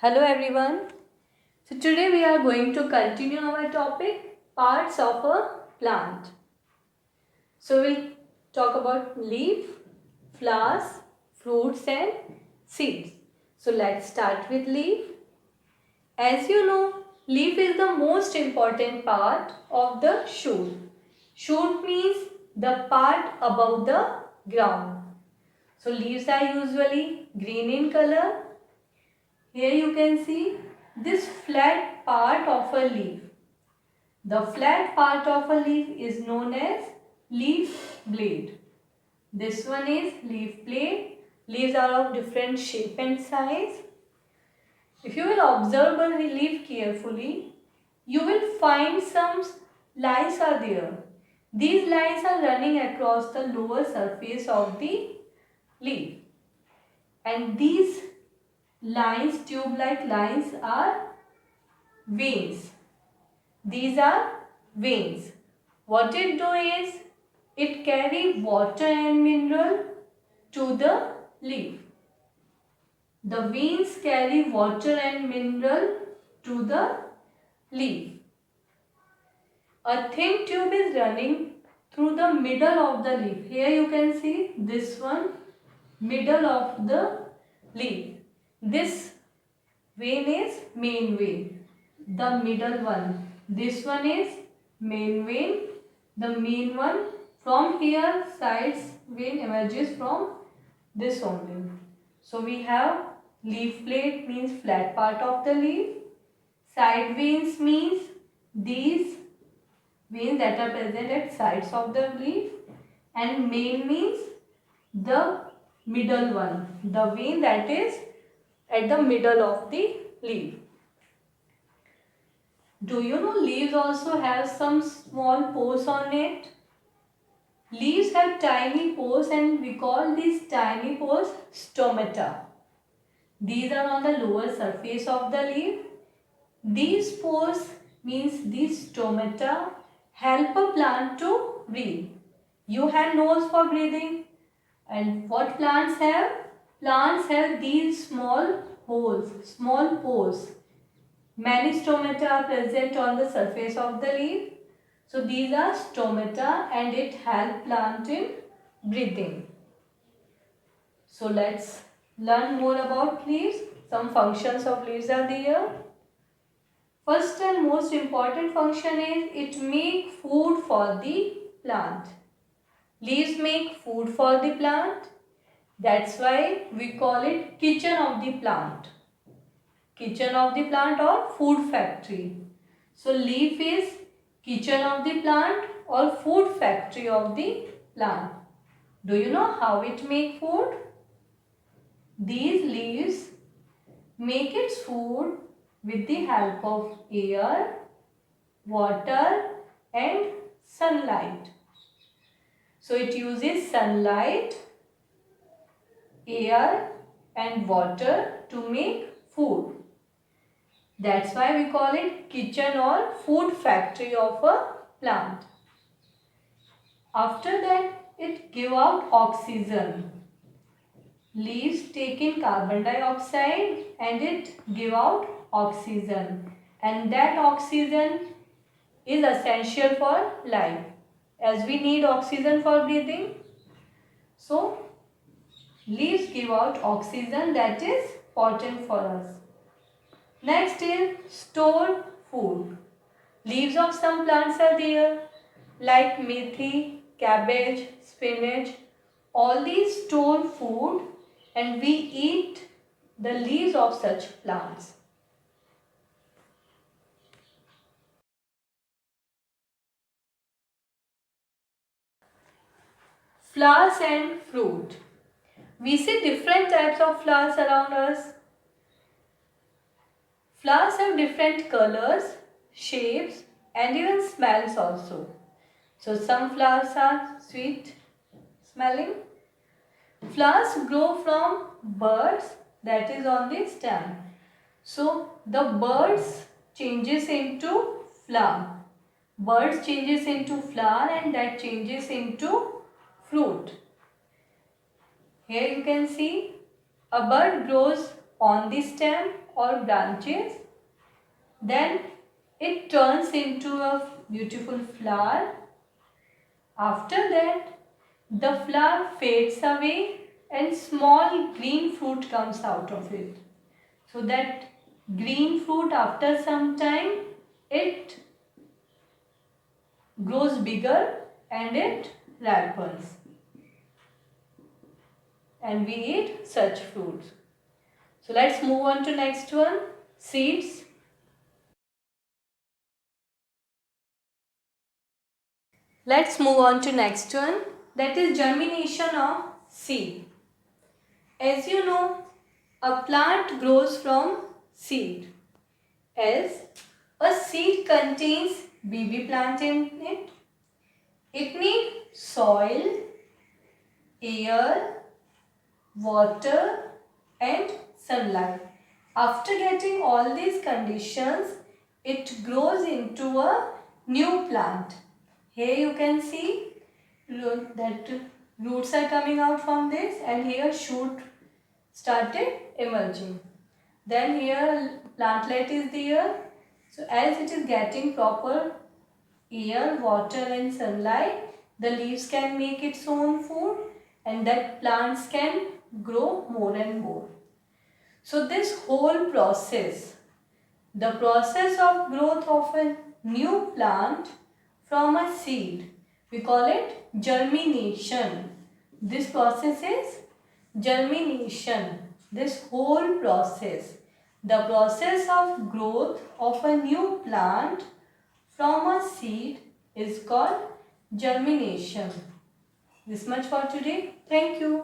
Hello everyone. So today we are going to continue our topic parts of a plant. So we'll talk about leaf, flowers, fruits and seeds. So let's start with leaf. As you know, leaf is the most important part of the shoot. Shoot means the part above the ground. So leaves are usually green in color. Here you can see this flat part of a leaf. The flat part of a leaf is known as leaf blade. This one is leaf blade. Leaves are of different shape and size. If you will observe a leaf carefully, you will find some lines are there. These lines are running across the lower surface of the leaf. And these lines, tube-like lines, are veins. These are veins. What it do is, it carry water and mineral to the leaf. The veins carry water and mineral to the leaf. A thin tube is running through the middle of the leaf. Here you can see this one, middle of the leaf. This vein is main vein. The middle one. This one is main vein. The main one, from here sides vein emerges from this only. So we have leaf blade means flat part of the leaf. Side veins means these veins that are present at sides of the leaf. And main means the middle one. The vein that is at the middle of the leaf. Do you know leaves also have some small pores on it? Leaves have tiny pores and we call these tiny pores stomata. These are on the lower surface of the leaf. These pores means these stomata help a plant to breathe. You have nose for breathing. And what plants have? Plants have these small holes, small pores. Many stomata are present on the surface of the leaf. So these are stomata and it helps plant in breathing. So let's learn more about leaves. Some functions of leaves are there. First and most important function is it make food for the plant. Leaves make food for the plant. That's why we call it kitchen of the plant. Kitchen of the plant or food factory. So leaf is kitchen of the plant or food factory of the plant. Do you know how it make food? These leaves make its food with the help of air, water and sunlight. So it uses sunlight, air and water to make food. That's why we call it kitchen or food factory of a plant. After that, it give out oxygen. Leaves take in carbon dioxide and it give out oxygen. And that oxygen is essential for life. As we need oxygen for breathing, so leaves give out oxygen that is important for us. Next is stored food. Leaves of some plants are there like methi, cabbage, spinach. All these store food and we eat the leaves of such plants. Flowers and fruit. We see different types of flowers around us. Flowers have different colors, shapes and even smells also. So some flowers are sweet smelling. Flowers grow from buds that is on the stem. So the buds changes into flower. Buds changes into flower and that changes into fruit. Here you can see a bud grows on the stem or branches. Then it turns into a beautiful flower. After that, the flower fades away and small green fruit comes out of it. So that green fruit, after some time, it grows bigger and it ripens. And we eat such fruits. So let's move on to next one, seeds. Let's move on to next one, that is germination of seed. As you know, a plant grows from seed. As a seed contains baby plant in it, it needs soil, air, water and sunlight. After getting all these conditions, it grows into a new plant. Here you can see that roots are coming out from this, and here shoot started emerging. Then here plantlet is there. So as it is getting proper air, water and sunlight, the leaves can make its own food and that plants can grow more and more. So this whole process, the process of growth of a new plant from a seed, we call it germination. This process is germination. This whole process, the process of growth of a new plant from a seed is called germination. This much for today. Thank you.